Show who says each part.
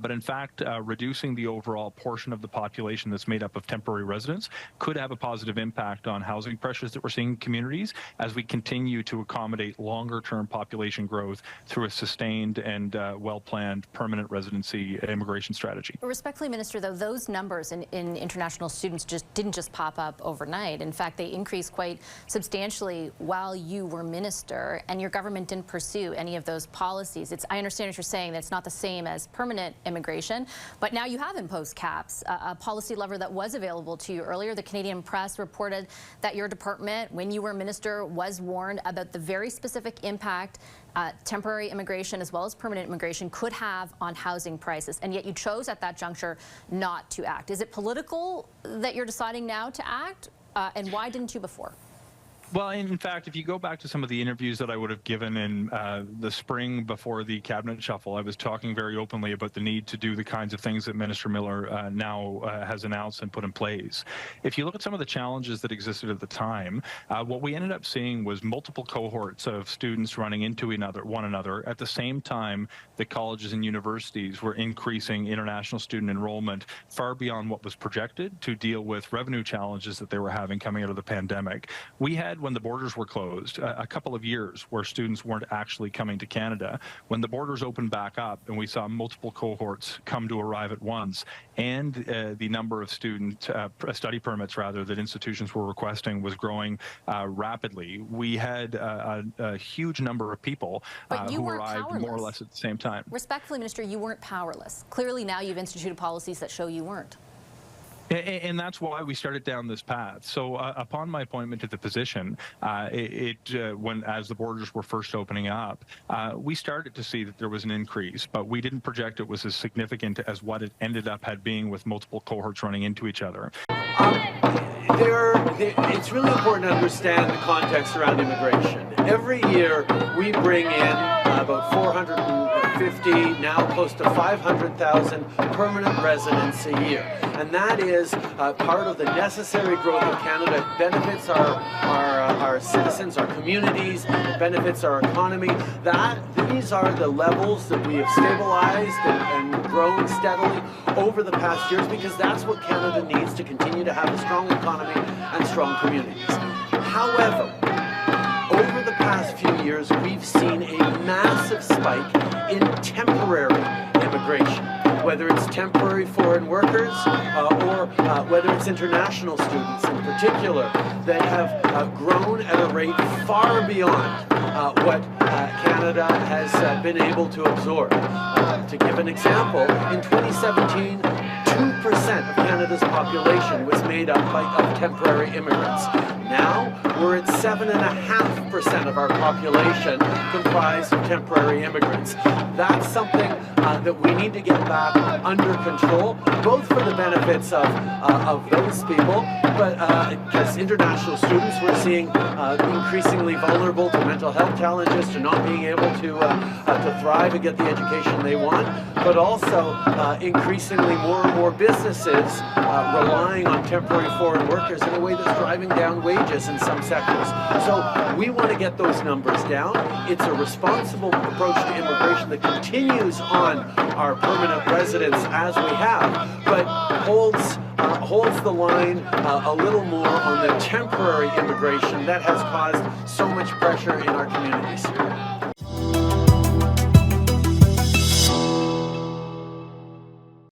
Speaker 1: But in fact, reducing the overall portion of the population that's made up of temporary residents could have a positive impact on housing pressures that we're seeing in communities as we continue to accommodate longer-term population growth through a sustained and well-planned permanent residency immigration strategy.
Speaker 2: Respectfully, Minister, though, those numbers in international students didn't just pop up overnight. In fact, they increased quite substantially while you were minister, and your government didn't pursue any of those policies. I understand what you're saying, that it's not the same as permanent immigration, but now you have imposed caps, a policy lever that was available to you earlier. The Canadian press reported that your department, when you were minister, was warned about the very specific impact temporary immigration as well as permanent immigration could have on housing prices, and yet you chose at that juncture not to act. Is it political that you're deciding now to act, and why didn't you before?
Speaker 1: Well, in fact, if you go back to some of the interviews that I would have given in the spring before the cabinet shuffle, I was talking very openly about the need to do the kinds of things that Minister Miller now has announced and put in place. If you look at some of the challenges that existed at the time, what we ended up seeing was multiple cohorts of students running into one another. At the same time, the colleges and universities were increasing international student enrollment far beyond what was projected to deal with revenue challenges that they were having coming out of the pandemic. We had, when the borders were closed, a couple of years where students weren't actually coming to Canada. When the borders opened back up and we saw multiple cohorts come to arrive at once, and the number of study permits that institutions were requesting was growing rapidly, we had a huge number of people who arrived more or less at the same time.
Speaker 2: Respectfully, Minister, you weren't powerless. Clearly now you've instituted policies that show you weren't.
Speaker 1: And that's why we started down this path. So upon my appointment to the position, as the borders were first opening up, we started to see that there was an increase, but we didn't project it was as significant as what it ended up being with multiple cohorts running into each other.
Speaker 3: It's really important to understand the context around immigration. Every year we bring in about 450, now close to 500,000 permanent residents a year. And that is part of the necessary growth of Canada. It benefits our citizens, our communities, it benefits our economy. These are the levels that we have stabilized and grown steadily over the past years, because that's what Canada needs to continue to have a strong economy and strong communities. However, over the past few years, we've seen a massive spike in temporary immigration, whether it's temporary foreign workers or whether it's international students in particular, that have grown at a rate far beyond what Canada has been able to absorb. To give an example, in 2017, 2% of Canada's population was made up of temporary immigrants. Now, we're at 7.5% of our population comprised of temporary immigrants. That's something that we need to get back under control, both for the benefits of those people, but as international students, we're seeing increasingly vulnerable to mental health challenges, to not being able to thrive and get the education they want, but also increasingly more and more businesses relying on temporary foreign workers in a way that's driving down wages in some sectors. So we want to get those numbers down. It's a responsible approach to immigration that continues on our permanent residents as we have, but holds the line a little more on the temporary immigration that has caused so much pressure in our communities.